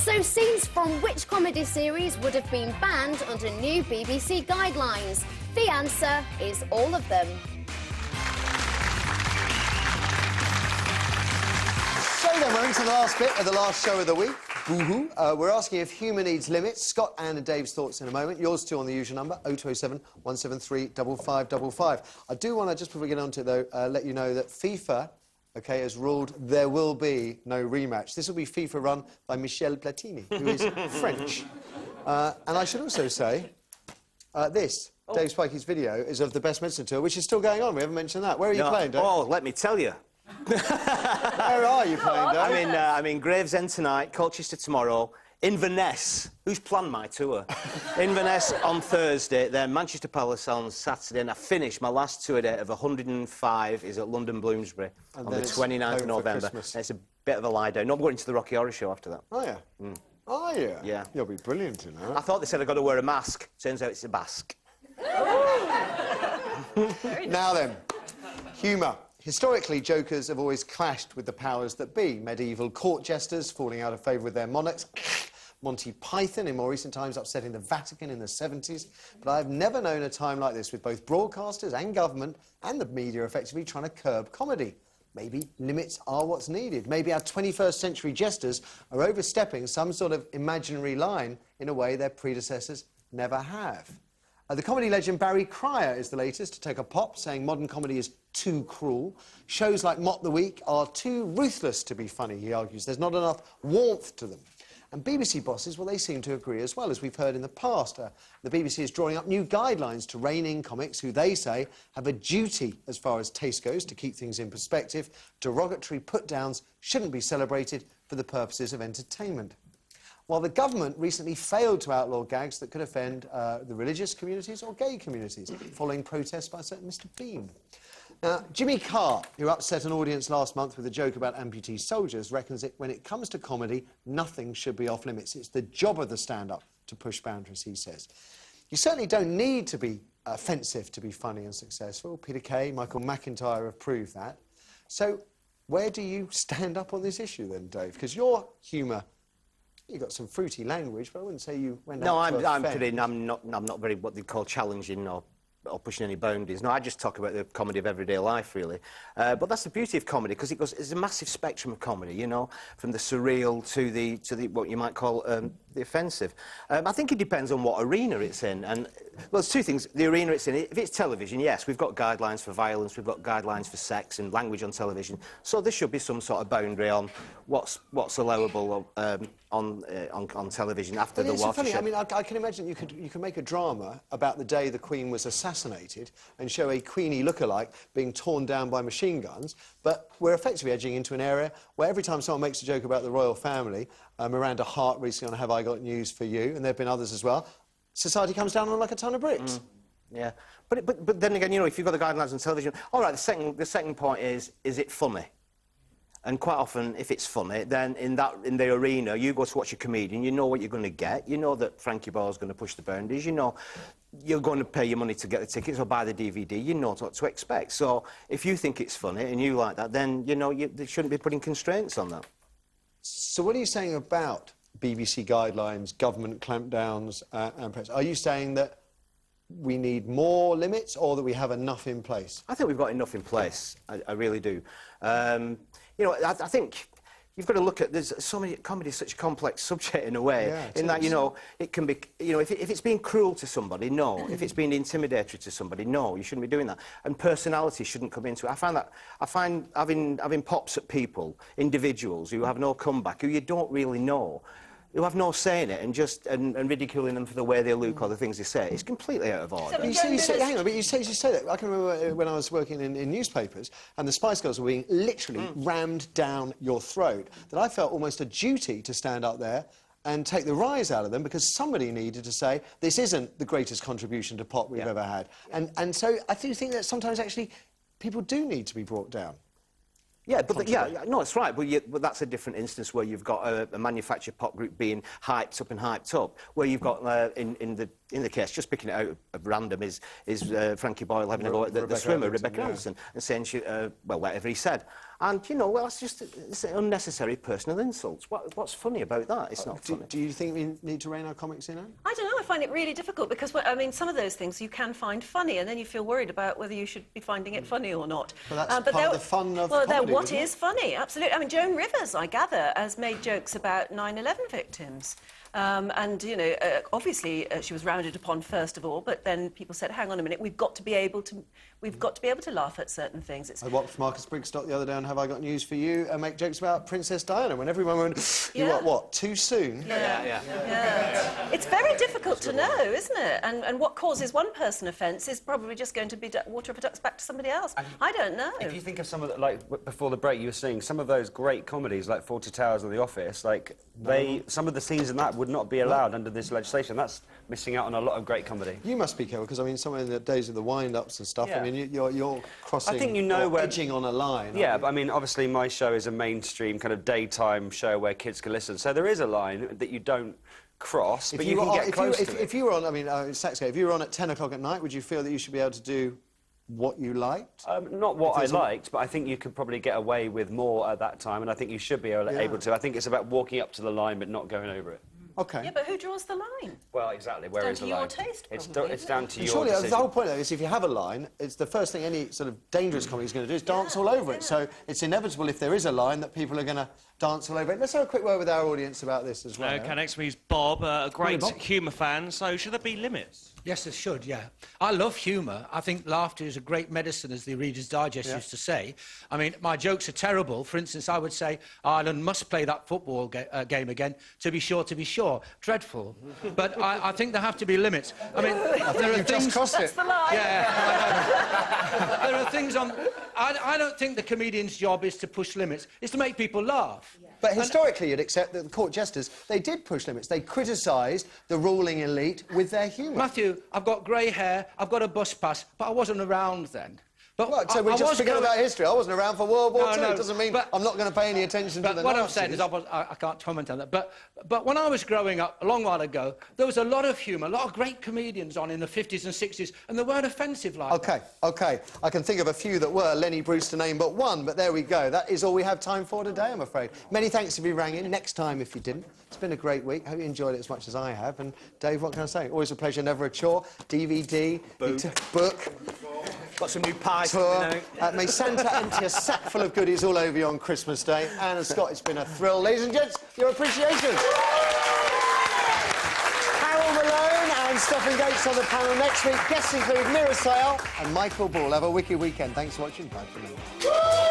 So scenes from which comedy series would have been banned under new BBC guidelines? The answer is all of them. So then, we're into the last bit of the last show of the week. Boo-hoo. We're asking if humour needs limits. Scott, Anne and Dave's thoughts in a moment. Yours too on the usual number, 0207 173 5555. I do want to, just before we get on to it though, let you know that FIFA, OK, has ruled there will be no rematch. This will be FIFA run by Michel Platini, who is French. And I should also say, Dave Spikey's video, is of the Best Medicine Tour, which is still going on. We haven't mentioned that. Where are you playing, Dave? Oh, let me tell you. Where are you playing, Dave? I'm in Gravesend tonight, Colchester tomorrow, Inverness. Who's planned my tour? Inverness on Thursday, then Manchester Palace on Saturday, and I finish my last tour date of 105 is at London Bloomsbury on the 29th of November. It's a bit of a lie down. No, I'm going to the Rocky Horror Show after that. Oh, yeah? Oh, yeah? Yeah. You'll be brilliant in that. I thought they said I've got to wear a mask. Turns out it's a basque. Now then, humour. Historically, jokers have always clashed with the powers that be. Medieval court jesters falling out of favour with their monarchs. Monty Python, in more recent times, upsetting the Vatican in the 70s. But I've never known a time like this with both broadcasters and government and the media effectively trying to curb comedy. Maybe limits are what's needed. Maybe our 21st century jesters are overstepping some sort of imaginary line in a way their predecessors never have. The comedy legend Barry Cryer is the latest to take a pop, saying modern comedy is too cruel. Shows like Mock the Week are too ruthless to be funny, he argues. There's not enough warmth to them. And BBC bosses, well, they seem to agree as well, as we've heard in the past. The BBC is drawing up new guidelines to rein in comics who they say have a duty, as far as taste goes, to keep things in perspective. Derogatory put-downs shouldn't be celebrated for the purposes of entertainment. While the government recently failed to outlaw gags that could offend the religious communities or gay communities, following protests by a certain Mr. Bean. Now, Jimmy Carr, who upset an audience last month with a joke about amputee soldiers, reckons that when it comes to comedy, nothing should be off limits. It's the job of the stand-up to push boundaries, he says. You certainly don't need to be offensive to be funny and successful. Peter Kay, Michael McIntyre have proved that. So, where do you stand up on this issue then, Dave? Because your humour... You've got some fruity language, but I wouldn't say you went out to offend. I'm not very what they call challenging or pushing any boundaries. No, I just talk about the comedy of everyday life, really. But that's the beauty of comedy, because it's a massive spectrum of comedy, you know, from the surreal to the what you might call the offensive. I think it depends on what arena it's in. And, well, there's two things. The arena it's in, if it's television, yes, we've got guidelines for violence, we've got guidelines for sex and language on television. So there should be some sort of boundary on what's allowable on television after the watershed. Funny. I mean, I can imagine you could make a drama about the day the Queen was assassinated and show a Queenie lookalike being torn down by machine guns, but we're effectively edging into an area where every time someone makes a joke about the royal family, Miranda Hart recently on Have I Got News for You, and there have been others as well, society comes down on like a ton of bricks. Yeah, but then again, you know, if you've got the guidelines on television, all right, the second point is it funny? And quite often, if it's funny, then in the arena, you go to watch a comedian, you know what you're going to get, you know that Frankie Boyle's going to push the boundaries, you know you're going to pay your money to get the tickets or buy the DVD, you know what to expect. So if you think it's funny and you like that, then, you know, they shouldn't be putting constraints on that. So what are you saying about BBC guidelines, government clampdowns and press? Are you saying that we need more limits or that we have enough in place? I think we've got enough in place. I really do. You know, I think you've got to look at... There's so many... Comedy is such a complex subject in a way, in that, you know, it can be... You know, if it's being cruel to somebody, no. If it's being intimidatory to somebody, no, you shouldn't be doing that. And personality shouldn't come into it. I find having pops at people, individuals who have no comeback, who you don't really know, who have no say in it, and ridiculing them for the way they look or the things they say, it's completely out of order. You say that. I can remember when I was working in newspapers and the Spice Girls were being literally rammed down your throat, that I felt almost a duty to stand up there and take the rise out of them, because somebody needed to say, this isn't the greatest contribution to pop we've ever had. And so I do think that sometimes, actually, people do need to be brought down. Yeah, but no, it's right. But that's a different instance where you've got a manufactured pop group being hyped up. Where you've got in the case, just picking it out of random, is Frankie Boyle having a go at the swimmer Rebecca Anderson and saying she, well, whatever he said. And you know, well, it's unnecessary personal insults. What's funny about that? It's not funny. Do you think we need to rein our comics in? I don't know. I find it really difficult because, I mean, some of those things you can find funny, and then you feel worried about whether you should be finding it funny or not. Well, that's part of the fun of comedy. What is funny? Absolutely. I mean, Joan Rivers, I gather, has made jokes about 9/11 victims. And, you know, obviously she was rounded upon first of all, but then people said, hang on a minute, we've got to be able to laugh at certain things. I watched Marcus Brigstock the other day on Have I Got News For You and make jokes about Princess Diana when everyone went, you what, too soon? Yeah. It's very difficult to know, isn't it? And what causes one person offence is probably just going to be water off a duck's back to somebody else. I don't know. If you think of some of the, like, before the break you were saying, some of those great comedies, like Fawlty Towers or The Office, like, some of the scenes in that would not be allowed under this legislation. That's missing out on a lot of great comedy. You must be careful, because, I mean, some of the days of the wind-ups and stuff, I mean, you're crossing... I think you know where... edging on a line. Yeah, but, I mean, obviously my show is a mainstream kind of daytime show where kids can listen, so there is a line that you don't cross, but you can get close to it. If you were on, I mean, if you were on at 10 o'clock at night, would you feel that you should be able to do what you liked? Not what I liked, but I think you could probably get away with more at that time, and I think you should be able to. I think it's about walking up to the line but not going over it. OK. Yeah, but who draws the line? Well, exactly. Where is the line? It's down to your taste, probably, It's down to your surely, decision. the whole point of it is if you have a line, it's the first thing any sort of dangerous comedy is going to do is dance all over it. So it's inevitable if there is a line that people are going to dance all over it. Let's have a quick word with our audience about this as well. OK, next week's Bob, a great humour fan. So should there be limits? Yes, there should, yeah. I love humour. I think laughter is a great medicine, as the Reader's Digest used to say. I mean, my jokes are terrible. For instance, I would say, Ireland must play that football game again, to be sure. Dreadful. But I think there have to be limits. I mean, there are things... just crossed it. That's the line. Yeah, there are things on... I don't think the comedian's job is to push limits. It's to make people laugh. Yeah. But historically, you'd accept that the court jesters, they did push limits. They criticised the ruling elite with their humour. Matthew, I've got grey hair, I've got a bus pass, but I wasn't around then. But right, so we just forget about history. I wasn't around for World War II. It doesn't mean I'm not going to pay any attention to the Nazis. What I'm saying is I can't comment on that. But when I was growing up, a long while ago, there was a lot of humour, a lot of great comedians on in the 50s and 60s, and they weren't offensive like that. OK. I can think of a few that were. Lenny Bruce to name but one, but there we go. That is all we have time for today, I'm afraid. Many thanks if you rang in. Next time if you didn't. It's been a great week. Hope you enjoyed it as much as I have. And Dave, what can I say? Always a pleasure, never a chore. DVD, book. Got some new pies tour. May Santa empty a sack full of goodies all over you on Christmas Day. Anne and Scott, it's been a thrill. Ladies and gents, your appreciation. Harold Malone and Stephen Gates on the panel next week. Guests include Mira Sale and Michael Ball. Have a wicked weekend. Thanks for watching. Bye for now.